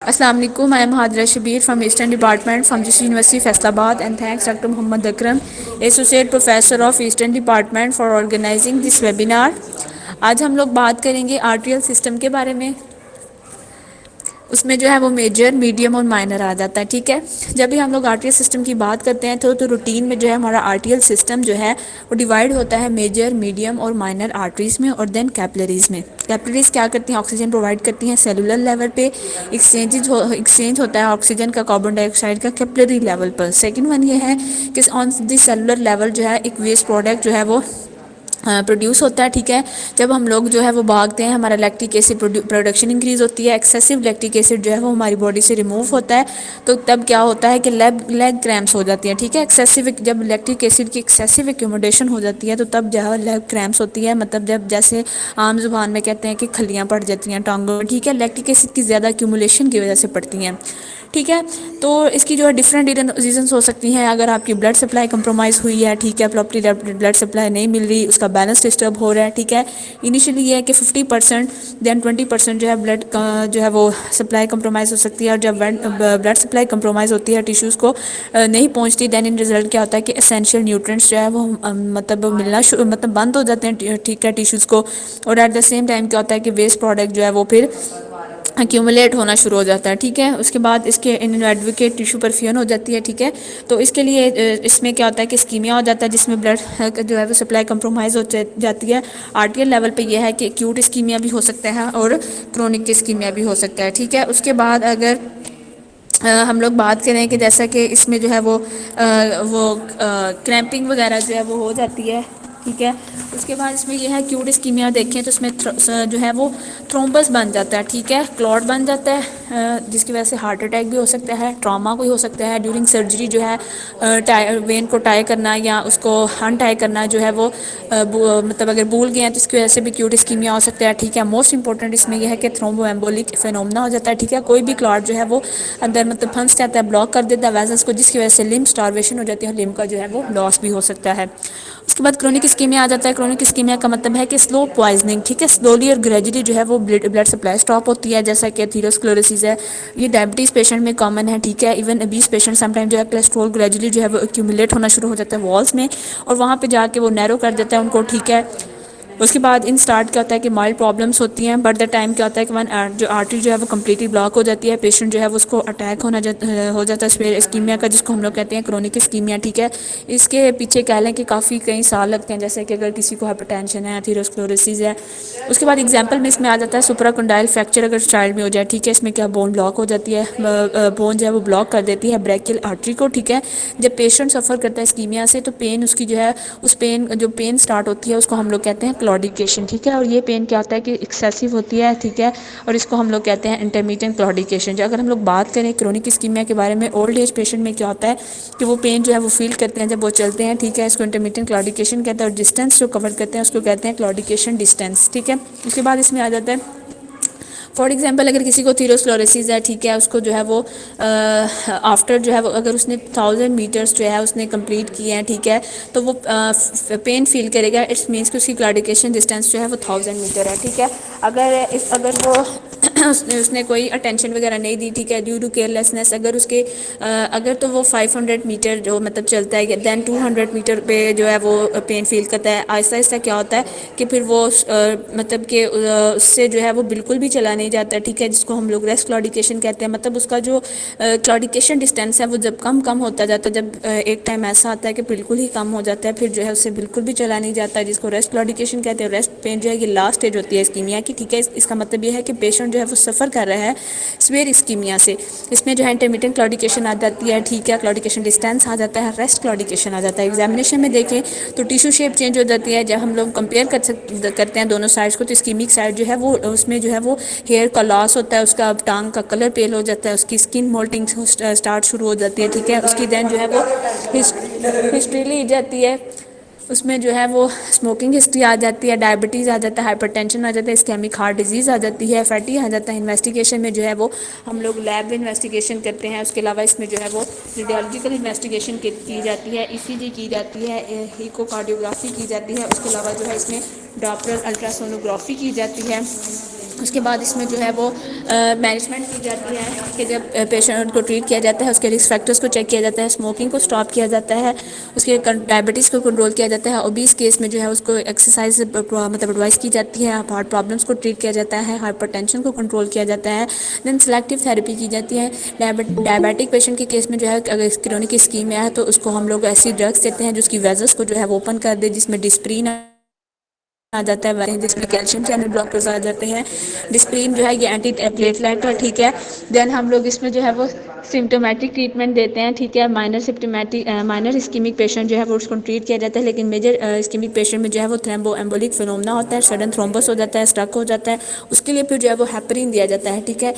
Assalamu alaikum. I am Hadra Shabir from Eastern Department from JIS University Faisalabad, and thanks Dr. Muhammad Akram, Associate Professor of Eastern Department for organizing this webinar. आज हम लोग बात करेंगे आर्टियल system के बारे में। उसमें जो है वो मेजर, मीडियम और माइनर आ जाता है। ठीक है, जब भी हम लोग आरटीएल सिस्टम की बात करते हैं तो रूटीन में जो है हमारा आरटीएल सिस्टम जो है वो डिवाइड होता है मेजर, मीडियम और माइनर आर्टरीज में और देन कैपिलरीज में। कैपिलरीज क्या करती हैं? ऑक्सीजन प्रोवाइड करती हैं सेलुलर लेवल पे। एक्सचेंज होता है ऑक्सीजन का कार्बन डाइऑक्साइड का कैपिलरी लेवल पर। सेकेंड वन ये है कि ऑन द सेलुलर लेवल जो है एक वेस्ट प्रोडक्ट जो है वो प्रोड्यूस होता है। ठीक है, जब हम लोग जो है वो भागते हैं हमारा लैक्टिक एसिड प्रोडक्शन इंक्रीज होती है। एक्सेसिव लैक्टिक एसिड जो है वो हमारी बॉडी से रिमूव होता है, तो तब क्या होता है कि लेग क्रैम्प्स हो जाती हैं। ठीक है, एक्सेसिव जब लैक्टिक एसिड की एक्सेसिव एक्यूमुलेशन हो जाती है तो तब जो है लेग क्रैम्प्स होती है। मतलब जब जैसे आम जुबान में कहते हैं कि खलियाँ पड़ जाती हैं टांगों में। ठीक है, लैक्टिक एसिड की ज़्यादा एक्यूमुलेशन की वजह से पड़ती हैं। ठीक है, तो इसकी जो है डिफरेंट रीजंस हो सकती हैं। अगर आपकी ब्लड सप्लाई कंप्रोमाइज़ हुई है, ठीक है, प्रॉपर्ली ब्लड सप्लाई नहीं मिल रही, उसका बैलेंस डिस्टर्ब हो रहा है। ठीक है, इनिशियली ये है कि 50% देन 20% जो है ब्लड का जो है वो सप्लाई कंप्रोमाइज़ हो सकती है। और जब ब्लड सप्लाई कंप्रोमाइज़ होती है, टिश्यूज़ को नहीं पहुँचती, देन इन रिजल्ट क्या होता है कि एसेंशियल न्यूट्रिएंट्स जो है वो मतलब मिलना मतलब बंद हो जाते हैं। ठीक है, टिश्यूज़ को। और एट द सेम टाइम क्या होता है कि वेस्ट प्रोडक्ट जो है वो फिर एक्यूमुलेट होना शुरू हो जाता है। ठीक है, उसके बाद इसके इनएडवोकेट टिश्यू परफ्यूजन हो जाती है। ठीक है, तो इसके लिए इसमें क्या होता है कि स्कीमिया हो जाता है, जिसमें ब्लड जो है वो सप्लाई कंप्रोमाइज़ हो जाती है। आरटीएल लेवल पे यह है कि एक्यूट स्कीमिया भी हो सकता है और क्रोनिक स्कीमिया भी हो सकता है। ठीक है, उसके बाद अगर हम लोग बात करें कि जैसा कि इसमें जो है वो क्रैम्पिंग वगैरह जो है वो हो जाती है। ठीक है, उसके बाद इसमें यह है क्यूट स्कीमिया देखें तो इसमें जो है वो थ्रोम्बस बन जाता है। ठीक है, क्लॉट बन जाता है, जिसकी वजह से हार्ट अटैक भी हो सकता है, ट्रॉमा कोई हो सकता है ड्यूरिंग सर्जरी। जो है वेन को टाई करना या उसको अनटाई करना जो है वो मतलब अगर भूल गए हैं तो इसकी वजह से भी क्यूट स्कीमिया हो सकता है। ठीक है, मोस्ट इंपॉर्टेंट इसमें यह है कि थ्रोम्बोएम्बोलिक फिनोमेना हो जाता है। ठीक है, कोई भी क्लॉट जो है वो अंदर मतलब फंस जाता है, ब्लॉक कर देता है वेसल्स को, जिसकी वजह से लिम्ब स्टारवेशन हो जाती है और लिम्ब का जो है वो लॉस भी हो सकता है। उसके बाद क्रोनिक स्कीमिया आ जाता है। क्रोनिक स्कीमिया का मतलब है कि स्लो पॉइजनिंग। ठीक है, स्लोली और ग्रेजुअली जो है वो ब्लड सप्लाई स्टॉप होती है, जैसा कि एथेरोस्क्लेरोसिस है। ये डायबिटीज़ पेशेंट में कॉमन है। ठीक है, इवन obese पेशेंट समटाइम जो है कोलेस्ट्रॉल ग्रेजुअली जो है वो एक्यूमुलेट होना शुरू हो जाता है वॉल्स में, और वहाँ पे जाके वो नैरो कर देता है उनको। ठीक है, उसके बाद इन स्टार्ट क्या होता है कि माइल्ड प्रॉब्लम्स होती हैं, बट द टाइम क्या होता है कि वन जो आर्टरी जो है वो कम्प्लीटली ब्लॉक हो जाती है, पेशेंट जो है वो उसको अटैक हो जाता है स्पेयर स्कीमिया का, जिसको हम लोग कहते हैं क्रोनिक स्कीमिया। ठीक है, इसके पीछे कह लें कि काफ़ी कई साल लगते हैं, जैसे कि अगर किसी को हाइपरटेंशन है, एथेरोस्क्लेरोसिस है। उसके बाद एग्जाम्पल में इसमें आ जाता है सुप्राकोंडाइल फ्रैक्चर अगर चाइल्ड में हो जाए। ठीक है, इसमें क्या बोन ब्लॉक हो जाती है, बोन जो है वो ब्लॉक कर देती है ब्रैकियल आर्टरी को। ठीक है, जब पेशेंट सफ़र करता है स्कीमिया से तो पेन उसकी जो है उस पेन स्टार्ट होती है उसको हम लोग कहते हैं क्लॉडिकेशन। ठीक है, और ये पेन क्या होता है कि एक्सेसिव होती है। ठीक है, और इसको हम लोग कहते हैं इंटरमीडिएट क्लॉडिकेशन। जो अगर हम लोग बात करें क्रोनिक स्कीमिया के बारे में, ओल्ड एज पेशेंट में क्या होता है कि वो पेन जो है वो फील करते हैं जब वो चलते हैं। ठीक है, इसको इंटरमीडिएट क्लॉडिकेशन कहते हैं, और डिस्टेंस जो कवर करते हैं उसको कहते हैं क्लॉडिकेशन डिस्टेंस। ठीक है, उसके बाद इसमें आ जाता है फॉर एग्जांपल अगर किसी को एथेरोस्क्लेरोसिस है। ठीक है, उसको जो है वो आफ्टर जो है वो अगर उसने 1000 मीटर्स जो है उसने कंप्लीट किए हैं। ठीक है, तो वो पेन फील करेगा। इट्स मीन्स कि उसकी क्लॉडिकेशन डिस्टेंस जो है वो 1000 मीटर है। ठीक है, अगर वो उसने कोई अटेंशन वगैरह नहीं दी। ठीक है, ड्यू टू केयरलेसनेस अगर तो वो 500 मीटर जो मतलब चलता है, दैन 200 मीटर पे जो है वो पेन फील करता है। आहिस्ता आहिस्ता क्या होता है कि फिर वो मतलब कि उससे जो है वो बिल्कुल भी चला नहीं जाता। ठीक है, जिसको हम लोग रेस्ट क्लॉडिकेशन कहते हैं। मतलब उसका जो क्लॉडिकेशन डिस्टेंस है वो जब कम होता जाता है, जब एक टाइम ऐसा आता है कि बिल्कुल ही कम हो जाता है, फिर जो है उससे बिल्कुल भी चला नहीं जाता, जिसको रेस्ट क्लॉडिकेशन कहते हैं। रेस्ट पेन जो है ये लास्ट स्टेज होती है स्कीमिया की। ठीक है, इसका मतलब ये है कि पेशेंट जो है वो सफ़र कर रहा है स्वेयर स्कीमिया से। इसमें जो है इंटरमीडिएट क्लॉडिकेशन आ जाती है। ठीक है, क्लॉडिकेशन डिस्टेंस आ जाता है, रेस्ट क्लॉडिकेशन आ जाता है। एग्जामिनेशन में देखें तो टिश्यू शेप चेंज हो जाती है। जब हम लोग कंपेयर करते हैं दोनों साइड्स को, तो स्कीमिक साइड जो है वो उसमें जो है वो हेयर का लॉस होता है, उसका टांग का कलर पेल हो जाता है, उसकी स्किन मोल्टिंग स्टार्ट शुरू हो जाती है। ठीक है, उसकी दैन जो है वो हिस्ट्री ली जाती है, उसमें जो है वो स्मोकिंग हिस्ट्री आ जाती है, डायबिटीज़ आ जाता है, हाइपरटेंशन आ जाता है, इस्केमिक हार्ट डिजीज़ आ जाती है, फैटी आ जाता है। इन्वेस्टिगेशन में जो है वो हम लोग लैब इन्वेस्टिगेशन करते हैं। उसके अलावा इसमें जो है वो रेडियोलॉजिकल इन्वेस्टिगेशन की जाती है, ईसीजी की जाती है, इकोकार्डियोग्राफी की जाती है। उसके अलावा जो है इसमें डॉपलर अल्ट्रासोनोग्राफी की जाती है। उसके बाद इसमें जो है वो मैनेजमेंट की जाती है कि जब पेशेंट को ट्रीट किया जाता है उसके रिस्क फैक्टर्स को चेक किया जाता है, स्मोकिंग को स्टॉप किया जाता है, उसके डायबिटीज़ को कंट्रोल किया जाता है, ओबीस केस में जो है उसको एक्सरसाइज मतलब एडवाइस की जाती है, हार्ट प्रॉब्लम्स को ट्रीट किया जाता है, हाइपरटेंशन को कंट्रोल किया जाता है। देन सिलेक्टिव थेरेपी की जाती है। डायबिटिक पेशेंट के केस में जो है अगर क्रोनिक इस्कीमिया है तो उसको हम लोग ऐसी ड्रग्स देते हैं जिसकी वेजस को जो है वो ओपन कर दे, जिसमें डिस्प्रीन आ जाता है, जिसमें कैल्शियम चैनल ब्लॉकर्स आ जाते हैं। डिस्प्रीन जो है ये एंटी प्लेटलेट है, ठीक है। देन हम लोग इसमें जो है वो सिम्टोमेटिक ट्रीटमेंट देते हैं, ठीक है। माइनर इस्कीमिक पेशेंट जो है वो उसको ट्रीट किया जाता है, लेकिन मेजर इस्कीमिक पेशेंट में जो है वो थ्रोम्बो एम्बोलिक फिनोमेना होता है, सडन थ्रोम्बस हो जाता है, स्ट्रक हो जाता है। उसके लिए फिर जो है वो हेपरिन दिया जाता है, ठीक है,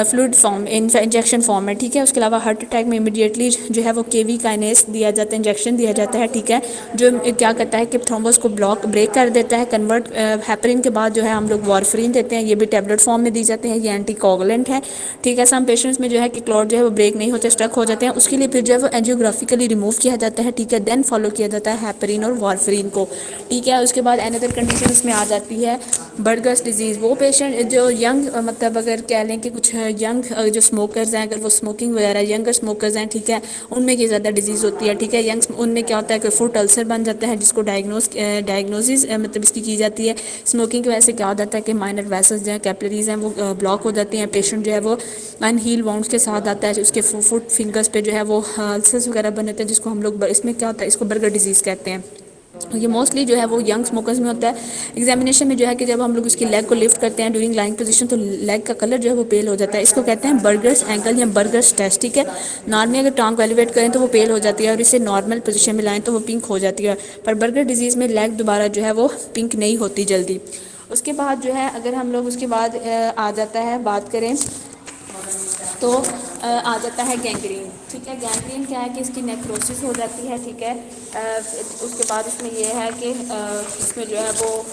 फ्लूइड फॉर्म इंजेक्शन फॉर्म में, ठीक है। उसके अलावा हार्ट अटैक में इमीडिएटली जो है वो केवी काइनेस दिया जाता है, इंजेक्शन दिया जाता है, ठीक है, जो क्या करता है कि थ्रोम्बस को ब्रेक कर देता है। कन्वर्ट हेपरिन के बाद जो है हम लोग वारफरीन देते हैं, ये भी टेबलेट फॉर्म में दी जाते हैं, ये एंटी कोगुलेंट है, ठीक है। सम पेशेंट्स में जो है कि क्लॉट जो है वो ब्रेक नहीं होते, स्ट्रक हो जाते हैं, उसके लिए फिर जो है वो एंजियोग्राफिकली रिमूव किया जाता है, ठीक है। देन फॉलो किया जाता है हेपरिन और वारफरीन को, ठीक है। उसके बाद अनदर कंडीशन इसमें आ जाती है बर्गर्स डिजीज़। वो पेशेंट जो यंग मतलब अगर कह लें कि कुछ यंग जो स्मोकर्स हैं, अगर वो स्मोकिंग वगैरह यंगर स्मोकर्स हैं, ठीक है, उनमें ये ज़्यादा डिजीज़ होती है, ठीक है। यंग उनमें क्या होता है कि फूड अल्सर बन जाता है, जिसको डायग्नोसिस मतलब इसकी की जाती है। स्मोकिंग की वजह से क्या हो जाता है कि माइनर वेसल्स जो है कैपिलरीज हैं वो ब्लॉक हो जाती हैं, पेशेंट जो है वो अनहील वाउंड्स के साथ आता है, उसके फुट फिंगर्स पे जो है वो अल्सर्स वगैरह बने होते हैं, जिसको हम लोग इसमें क्या होता है, इसको बर्गर डिजीज़ कहते हैं। ये मोस्टली जो है वो यंग स्मोकर्स में होता है। एग्जामिनेशन में जो है कि जब हम लोग उसकी लेग को लिफ्ट करते हैं ड्यूरिंग लाइंग पोजीशन तो लेग का कलर जो है वो पेल हो जाता है, इसको कहते हैं बर्गर्स एंकल या बर्गर्स टेस्ट, ठीक है। नॉर्मली अगर टांग को एलिवेट करें तो वो पेल हो जाती है और इसे नॉर्मल पोजीशन में लाएं तो वो पिंक हो जाती है, पर बर्गर डिजीज़ में लेग दोबारा जो है वो पिंक नहीं होती जल्दी। उसके बाद जो है अगर हम लोग उसके बाद आ जाता है बात करें तो आ जाता है गैंग्रीन, ठीक है। गैंग्रीन क्या है कि इसकी नेक्रोसिस हो जाती है, ठीक है। उसके बाद इसमें यह है कि इसमें जो है वो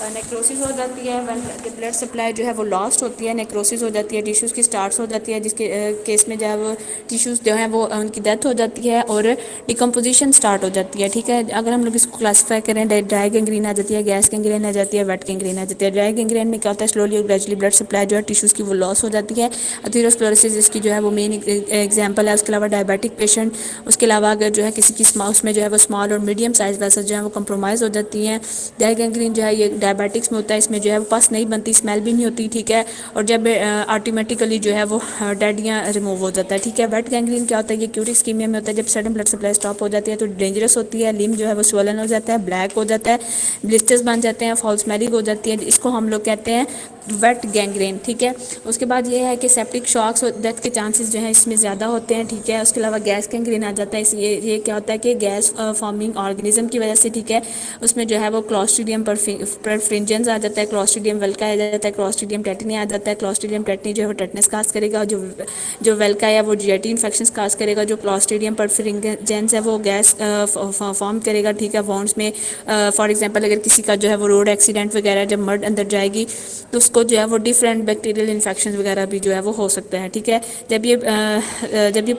नेक्रोसिस हो जाती है, वन ब्लड सप्लाई जो है वो लॉस्ट होती है, नेक्रोसिस हो जाती है, टिश्यूज़ की स्टार्ट्स हो जाती है, जिसके केस में जो है वो टिश्यूज़ जो है वो उनकी डेथ हो जाती है और डिकम्पोजिशन स्टार्ट हो जाती है, ठीक है। अगर हम लोग इसको क्लासीफाई करें, ड्राई गैंग्रीन आ जाती है, गैस गैंग्रीन आ जाती है, वेट गैंग्रीन आ जाती है। ड्राई गैंग्रीन में क्या होता है, स्लोली और ग्रेजुअली ब्लड सप्लाई जो है टिश्यूज़ की वो लॉस हो जाती है। अथीरोस्क्लेरोसिस इसकी जो है वो मेन एग्जाम्पल है। उसके अलावा डायबिटिक पेशेंट, उसके अलावा अगर जो है किसी की उसमें जो है वो स्मॉल और मीडियम साइज वेसल्स जो है वो कंप्रोमाइज़ हो जाती हैं। ड्राई गैंग्रीन जो है ये डायबिटिक्स में होता है, इसमें जो है वो पस नहीं बनती, स्मेल भी नहीं होती, ठीक है। और जब ऑटोमेटिकली जो है वो डेडियाँ रिमूव हो जाता है, ठीक है। वेट गैंग्रीन क्या होता है, ये क्यूट इस्कीमिया में होता है, जब सडन ब्लड सप्लाई स्टॉप हो जाती है तो डेंजरस होती है, लिम्ब जो है वो स्वलन हो जाता है, ब्लैक हो जाता है, ब्लिस्टर्स बन जाते हैं, फॉल स्मेलिंग हो जाती है, इसको हम लोग कहते हैं वेट गैंग्रीन, ठीक है। उसके बाद ये है कि सेप्टिक शॉक्स और डेथ के चांसेस जो है इसमें ज़्यादा होते हैं, ठीक है। उसके अलावा गैस गैंग्रीन आ जाता है, ये क्या होता है कि गैस फॉर्मिंग ऑर्गेनिज्म की वजह से, ठीक है, उसमें जो है वो क्लॉस्ट्रीडियम परफ्रिंजेंस आ जाता है, क्लॉस्ट्रीडियम वेल्का आ जाता है, क्लॉस्ट्रीडियम टेटनी आ जाता है। क्लॉस्ट्रीडियम टेटनी जो है वो टेटनस काज करेगा, जो वेल्का है वो जीआईटी इन्फेक्शन काज करेगा, जो क्लॉस्ट्रीडियम परफ्रिंजेंस है वो गैस फॉर्म करेगा, ठीक है, वाउंड्स में। फॉर एग्जांपल अगर किसी का जो है वो रोड एक्सीडेंट वगैरह जब मड अंदर जाएगी तो उसको जो है वो डिफरेंट बैक्टीरियल इन्फेक्शन वगैरह भी जो है वो हो सकता है, ठीक है। जब ये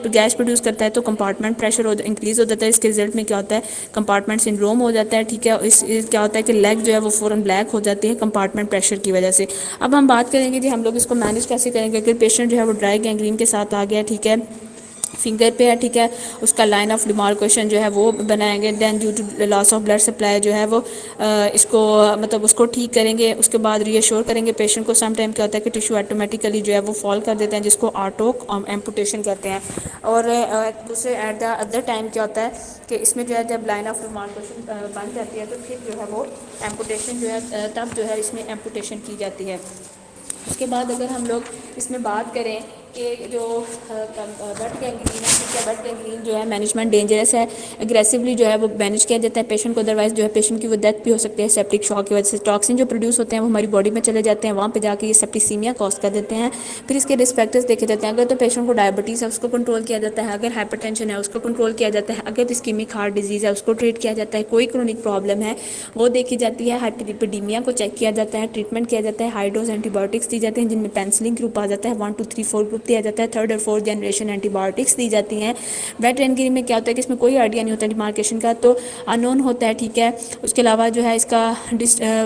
गैस प्रोड्यूस करता है तो कंपार्टमेंट प्रेशर इंक्रीज हो जाता है, इसके रिजल्ट में क्या होता है, कंपार्टमेंट सिंड्रोम हो जाता है, ठीक है। इस क्या होता है कि लेग जो है वो फ़ौरन ब्लैक हो जाती है कंपार्टमेंट प्रेशर की वजह से। अब हम बात करेंगे कि हम लोग इसको मैनेज कैसे करेंगे अगर पेशेंट जो है वो ड्राई गैंग्रीन के साथ आ गया, ठीक है, फिंगर पे है, ठीक है, उसका लाइन ऑफ डिमार्केशन जो है वो बनाएंगे। Then due to loss of blood supply जो है वो इसको मतलब उसको ठीक करेंगे। उसके बाद रीअश्योर करेंगे पेशेंट को। सम टाइम क्या होता है कि टिश्यू ऑटोमेटिकली जो है वो फॉल कर देते हैं, जिसको ऑटो एम्पुटेशन कहते हैं। और दूसरे एट द अदर टाइम क्या होता है कि इसमें जो है जब लाइन ऑफ डिमार्केशन बन जाती है तो फिर जो है वो एम्पुटेशन जो है तब जो है इसमें एम्पुटेशन की जाती है। उसके बाद अगर हम लोग इसमें बात करें कि जो बट गैंग्रीन है, ठीक है, बट गैंग्रीन जो है मैनेजमेंट डेंजरस है, एग्रेसिवली जो है वो मैनेज किया जाता है पेशेंट को, अदरवाइज जो है पेशेंट की वो डेथ भी हो सकती है सेप्टिक शॉक की वजह से। टॉक्सिन जो प्रोड्यूस होते हैं वो हमारी बॉडी में चले जाते हैं, वहाँ पे जाके ये सेप्टिसीमिया कॉज कर देते हैं। फिर इसके रिस्क फैक्टर्स देखे जाते हैं। अगर तो पेशेंट को डायबिटीज़ है उसको कंट्रोल किया जाता है, अगर हाइपरटेंशन है उसको कंट्रोल किया जाता है, अगर इस्कीमिक हार्ट डिजीज़ है उसको ट्रीट किया जाता है, कोई क्रोनिक प्रॉब्लम है वो देखी जाती है, हाइपरलिपिडीमिया को चेक किया जाता है, ट्रीटमेंट किया जाता है, हाई डोज एंटीबायोटिक्स दी जाते हैं जिनमें पेंसिलिन ग्रुप आ जाता है, 1 to 3 4 ग्रुप दिया जाता है, थर्ड और फोर्थ जनरेशन एंटीबायोटिक्स दी जाती हैं। वेट गैंग्रीन में क्या होता है कि इसमें कोई आइडिया नहीं होता डिमार्केशन का, तो अननोन होता है, ठीक है। उसके अलावा जो है इसका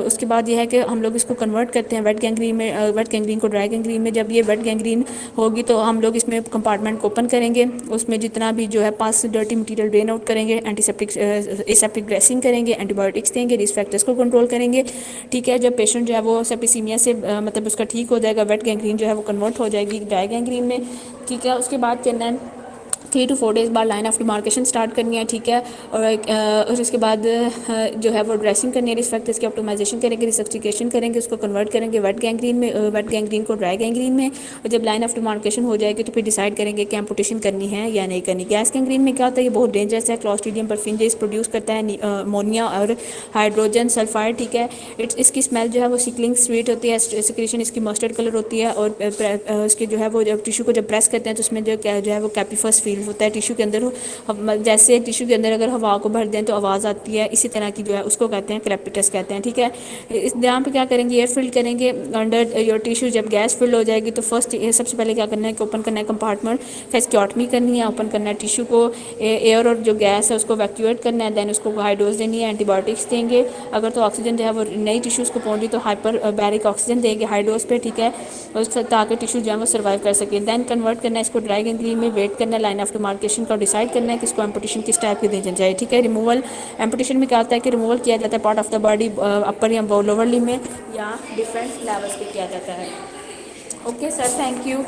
उसके बाद ये है कि हम लोग इसको कन्वर्ट करते हैं वेट गैंग्रीन में, वेट गैंग्रीन को ड्राई गैंग्रीन में। जब ये वेट गैंग्रीन होगी तो हम लोग इसमें कंपार्टमेंट को ओपन करेंगे, उसमें जितना भी जो है पास से डर्टी मटीरियल ड्रेन आउट करेंगे, एंटीसेप्टिक एसेप्टिक ड्रेसिंग करेंगे, एंटीबायोटिक्स देंगे, रिस्क फैक्टर्स को कंट्रोल करेंगे, ठीक है। जब पेशेंट जो है वो सेप्टिसीमिया से मतलब उसका ठीक हो जाएगा, वेट गैंग्रीन जो है वो कन्वर्ट हो जाएगी ड्राई गैंग्रीन में, ठीक है। उसके बाद करना है 3 to 4 डेज़ बाद लाइन ऑफ डिमार्केशन स्टार्ट करनी है, ठीक है। और उसके बाद जो है वो ड्रेसिंग करनी है, रिस्क फैक्टर्स की ऑप्टिमाइजेशन करेंगे, रिसब्स्टिकेशन करेंगे, उसको कन्वर्ट करेंगे वेट गैंग्रीन में, वेट गैंग्रीन को ड्राई गैंग्रीन में। और जब लाइन ऑफ डिमार्केशन हो जाएगी तो फिर डिसाइड करेंगे कि एम्पुटेशन करनी है या नहीं करनी। गैस गैंग्रीन में क्या होता है, ये बहुत डेंजरस है, क्लॉस्ट्रीडियम परफिंजेस प्रोड्यूस करता है, अमोनिया और हाइड्रोजन सल्फाइड, ठीक है। इसकी स्मेल जो है वो सिकलिंग स्वीट होती है, सिक्रेशन इसकी मस्टर्ड कलर होती है, और उसके जो है वो जब टिश्यू को जब प्रेस करते हैं तो उसमें जो है वो कैपिफस फील होता है टिश्यू के अंदर। जैसे टिश्यू के अंदर अगर हवा को भर दें तो आवाज़ आती है, इसी तरह की जो है उसको कहते हैं क्रेपिटस कहते हैं, ठीक है। इस यहाँ पे क्या करेंगे, एयर फिल करेंगे अंडर योर टिश्यू। जब गैस फिल हो जाएगी तो फर्स्ट सबसे पहले क्या करना है कि ओपन करना है कंपार्टमेंट, फेस्क्योटमी करनी है, ओपन करना है टिश्यू को, एयर और जो गैस है उसको वैक्यूएट करना है, देन उसको हाई डोज देनी है, एंटीबायोटिक्स देंगे। अगर तो ऑक्सीजन जो है वो नई टिश्यूज़ को पहुँच रही तो हाइपर बैरिक ऑक्सीजन देंगे हाई डोज पे, ठीक है, ताकि टिश्यू जो है वो सर्वाइव कर सके। देन कन्वर्ट करना है इसको ड्राई गैंग्रीन में, वेट करना है लाइन ऑफ डिमार्केशन का, डिसाइड करना है कि इसको एम्पुटेशन किस टाइप की दी जाए, ठीक है। रिमूवल एम्पुटेशन में क्या होता है कि रिमूवल किया जाता है part of the body upper या लोअर लिम्ब में, या डिफरेंट लेवल्स पे किया जाता है। Okay sir, thank you.